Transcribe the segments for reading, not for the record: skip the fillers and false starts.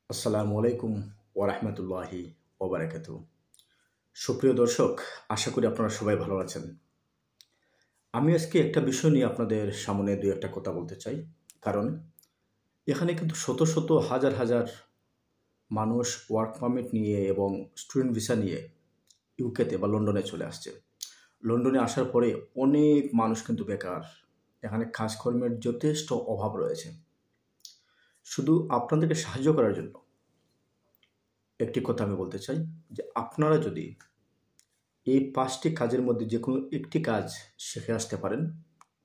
আসসালামু আলাইকুম ওয়া রাহমাতুল্লাহি ওয়া বারাকাতুহু। সুপ্রিয় দর্শক, আশা করি আপনারা সবাই ভালো আছেন। আমি আজকে একটা বিষয় নিয়ে আপনাদের সামনে দুই একটা কথা বলতে চাই। কারণ এখানে কিন্তু শত শত হাজার হাজার মানুষ ওয়ার্ক পারমিট নিয়ে এবং স্টুডেন্ট ভিসা নিয়ে ইউকেতে বা লন্ডনে চলে আসছে। লন্ডনে আসার পরে অনেক মানুষ কিন্তু বেকার। এখানে কাজকর্মের যথেষ্ট অভাব রয়েছে। শুধু আপনাদেরকে সাহায্য করার জন্য একটি কথা আমি বলতে চাই যে আপনারা যদি এই ৫টি কাজের মধ্যে যেকোনো একটি কাজ শিখে আসতে পারেন,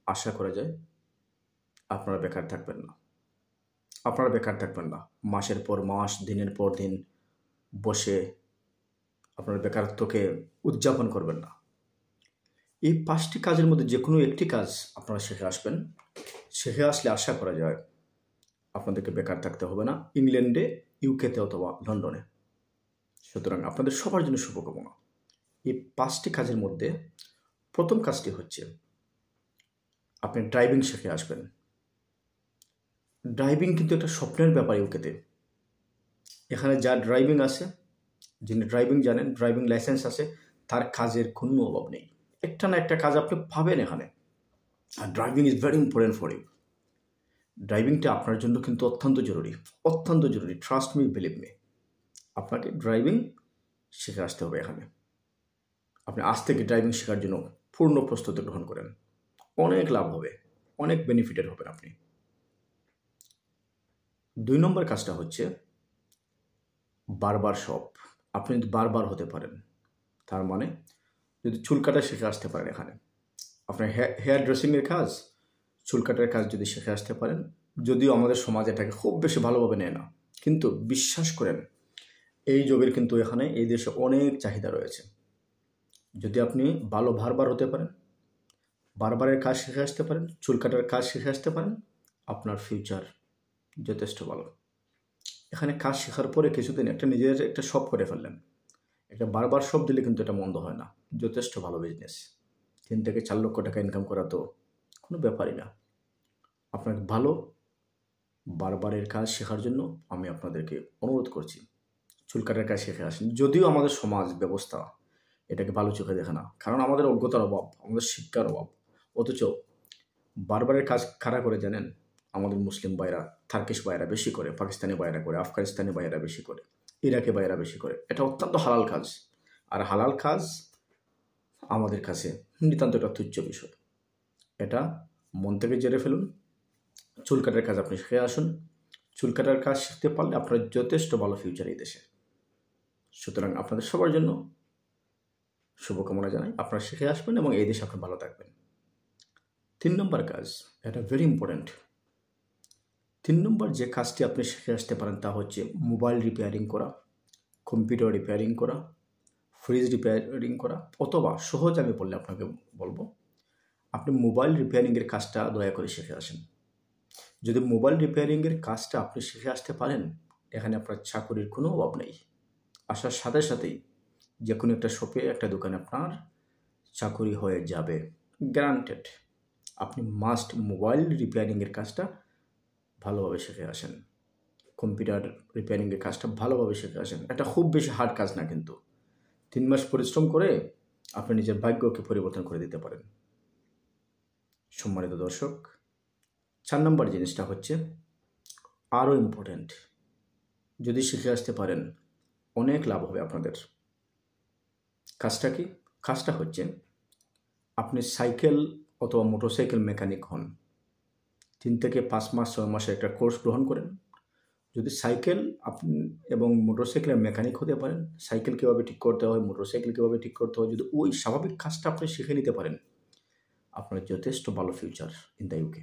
আশা করা যায় আপনারা বেকার থাকবেন না। আপনারা বেকার থাকবেন না। মাসের পর মাস, দিনের পর দিন বসে আপনার বেকারত্বকে উদযাপন করবেন না। এই ৫টি কাজের মধ্যে যেকোনো একটি কাজ আপনারা শিখে আসবেন। শিখে আসলে আশা করা যায় আপনাদেরকে বেকার থাকতে হবে না ইংল্যান্ডে, ইউকেতে অথবা লন্ডনে। সুতরাং আপনাদের সবার জন্য শুভকামনা। এই ৫টি কাজের মধ্যে প্রথম কাজটি হচ্ছে আপনি ড্রাইভিং শিখে আসবেন। ড্রাইভিং কিন্তু একটা স্বপ্নের ব্যাপার ইউকেতে। এখানে যা ড্রাইভিং আছে, যিনি ড্রাইভিং জানেন, ড্রাইভিং লাইসেন্স আছে, তার কাজের কোনো অভাব নেই। একটা না একটা কাজ আপনি পাবেন এখানে। আর driving is very important for you. ড্রাইভিংটা আপনার জন্য কিন্তু অত্যন্ত জরুরি, অত্যন্ত জরুরি। Trust me, believe me. আপনাকে ড্রাইভিং শিখে আসতে হবে এখানে। আপনি আজ থেকে ড্রাইভিং শেখার জন্য পূর্ণ প্রস্তুতি গ্রহণ করেন। অনেক লাভ হবে, অনেক বেনিফিটেড হবেন আপনি। ২ নম্বর কাজটা হচ্ছে বারবার শপ। আপনি যদি বারবার হতে পারেন, তার মানে যদি চুল কাটা শিখে আসতে পারেন এখানে, আপনার হেয়ার ড্রেসিংয়ের কাজ, চুল কাটার কাজ যদি শিখে আসতে পারেন, যদিও আমাদের সমাজ এটাকে খুব বেশি ভালোভাবে নেয় না, কিন্তু বিশ্বাস করেন এই জবের কিন্তু এখানে এই দেশে অনেক চাহিদা রয়েছে। যদি আপনি ভালো বারবার হতে পারেন, বারবারের কাজ শিখে আসতে পারেন, চুল কাটার কাজ শিখে আসতে পারেন, আপনার ফিউচার যথেষ্ট ভালো। এখানে কাজ শেখার পরে কিছুদিন একটা নিজের একটা শপ করে ফেললেন। একটা বারবার শপ দিলে কিন্তু এটা মন্দ হয় না, যথেষ্ট ভালো বিজনেস। ৩ থেকে ৪ লক্ষ টাকা ইনকাম করা তো কোনো ব্যাপারই না। আপনাকে ভালো বারবারের কাজ শেখার জন্য আমি আপনাদেরকে অনুরোধ করছি, চুল কাটার কাজ শিখে আসেন। যদিও আমাদের সমাজ ব্যবস্থা এটাকে ভালো চোখে দেখে না, কারণ আমাদের অজ্ঞতার অভাব, আমাদের শিক্ষার অভাব। অথচ বারবারের কাজ কারা করে জানেন? আমাদের মুসলিম ভাইরা, টার্কিশ ভাইরা বেশি করে, পাকিস্তানি ভাইরা করে, আফগানিস্তানি ভাইরা বেশি করে, ইরাকি ভাইরা বেশি করে। এটা অত্যন্ত হালাল কাজ। আর হালাল কাজ আমাদের কাছে নিতান্ত একটা তুচ্ছ বিষয়। এটা মন থেকে জেনে ফেলুন। চুল কাটার কাজ আপনি শিখে আসুন। চুল কাটার কাজ শিখতে পারলে আপনার যথেষ্ট ভালো ফিউচার এই দেশে। সুতরাং আপনাদের সবার জন্য শুভকামনা জানাই। আপনারা শিখে আসবেন এবং এই দেশে আপনি ভালো থাকবেন। ৩ নম্বর কাজ, এটা ভেরি ইম্পর্ট্যান্ট। ৩ নম্বর যে কাজটি আপনি শিখে আসতে পারেন তা হচ্ছে মোবাইল রিপেয়ারিং করা, কম্পিউটার রিপেয়ারিং করা, ফ্রিজ রিপেয়ারিং করা, অথবা সহজ আমি বললে আপনাকে বলবো আপনি মোবাইল রিপেয়ারিংয়ের কাজটা দয়া করে শিখে আসেন। যদি মোবাইল রিপেয়ারিংয়ের কাজটা আপনি শিখে আসতে পারেন, এখানে আপনার চাকরির কোনো অভাব নেই। আসার সাথে সাথেই যে কোনো একটা শপে, একটা দোকানে আপনার চাকরি হয়ে যাবে, গ্যারান্টেড। আপনি মাস্ট মোবাইল রিপেয়ারিংয়ের কাজটা ভালোভাবে শিখে আসেন। কম্পিউটার রিপেয়ারিংয়ের কাজটা ভালোভাবে শিখে আসেন। এটা খুব বেশি হার্ড কাজ না, কিন্তু ৩ মাস পরিশ্রম করে আপনি নিজের ভাগ্যকে পরিবর্তন করে দিতে পারেন। সম্মানিত দর্শক, ৪ নম্বর জিনিসটা হচ্ছে আরও ইম্পর্ট্যান্ট। যদি শিখে আসতে পারেন অনেক লাভ হবে আপনাদের। কাজটা কি? কাজটা হচ্ছে আপনি সাইকেল অথবা মোটরসাইকেল মেকানিক হন। ৩ থেকে ৫ মাস, ৬ মাসের একটা কোর্স গ্রহণ করেন। যদি সাইকেল আপনি এবং মোটরসাইকেলের মেকানিক হতে পারেন, সাইকেল কীভাবে ঠিক করতে হয়, মোটরসাইকেল কীভাবে ঠিক করতে হয়, যদি ওই স্বাভাবিক কাজটা আপনি শিখে নিতে পারেন, আপনার যথেষ্ট ভালো future in the UK.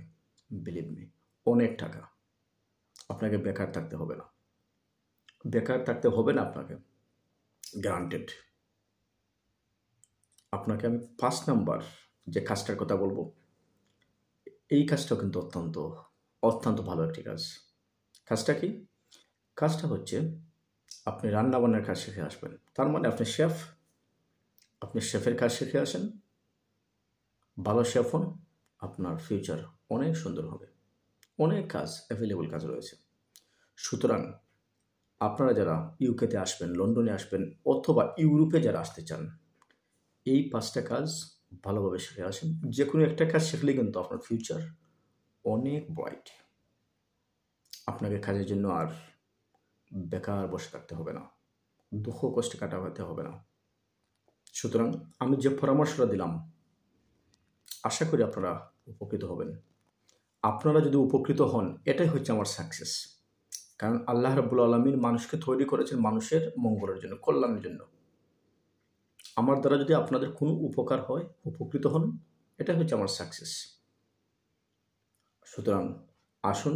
Believe me, অনেক টাকা। আপনাকে বেকার থাকতে হবে না, বেকার থাকতে হবে না আপনাকে, গ্যারান্টেড। আপনাকে আমি ৫ নাম্বার যে কাজটার কথা বলবো, এই কাজটাও কিন্তু অত্যন্ত অত্যন্ত ভালো একটি কাজ। কাজটা কি? কাজটা হচ্ছে আপনি রান্নাবান্নার কাজ শিখে আসবেন। তার মানে আপনি শেফ, আপনি শেফের কাজ শিখে আসেন, ভালো শেফ হন, আপনার ফিউচার অনেক সুন্দর হবে। অনেক কাজ, অ্যাভেলেবল কাজ রয়েছে। সুতরাং আপনারা যারা ইউকেতে আসবেন, লন্ডনে আসবেন অথবা ইউরোপে যারা আসতে চান, এই 5টা কাজ ভালোভাবে শিখে আসেন। যে কোনো একটা কাজ শিখলে কিন্তু আপনার ফিউচার অনেক ব্রাইট। আপনাকে কাজের জন্য আর বেকার বসে থাকতে হবে না, দুঃখ কষ্টে কাটাতে হবে না। সুতরাং আমি যে পরামর্শটা দিলাম, আশা করি আপনারা উপকৃত হবেন। আপনারা যদি উপকৃত হন, এটাই হচ্ছে আমার সাকসেস। কারণ আল্লাহ রাব্বুল আলামিন মানুষকে তৈরি করেছেন মানুষের মঙ্গলের জন্য, কল্যাণের জন্য। আমার দ্বারা যদি আপনাদের কোনো উপকার হয়, উপকৃত হন, এটাই হচ্ছে আমার সাকসেস। সুতরাং আসুন,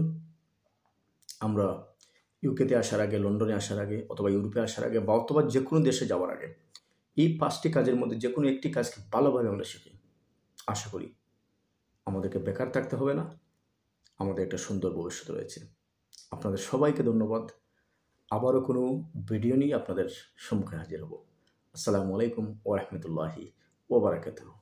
আমরা ইউকেতে আসার আগে, লন্ডনে আসার আগে অথবা ইউরোপে আসার আগে বা অথবা যে কোনো দেশে যাওয়ার আগে এই 5টি কাজের মধ্যে যে কোনো একটি কাজকে ভালোভাবে আমরা শিখি। আশা করি আমাদেরকে বেকার থাকতে হবে না, আমাদের একটা সুন্দর ভবিষ্যৎ রয়েছে। আপনাদের সবাইকে ধন্যবাদ। আবারও কোনো ভিডিও নিয়ে আপনাদের সম্মুখে হাজির হব। আসসালামু আলাইকুম ওয়া রাহমাতুল্লাহি ওয়া বারাকাতুহু।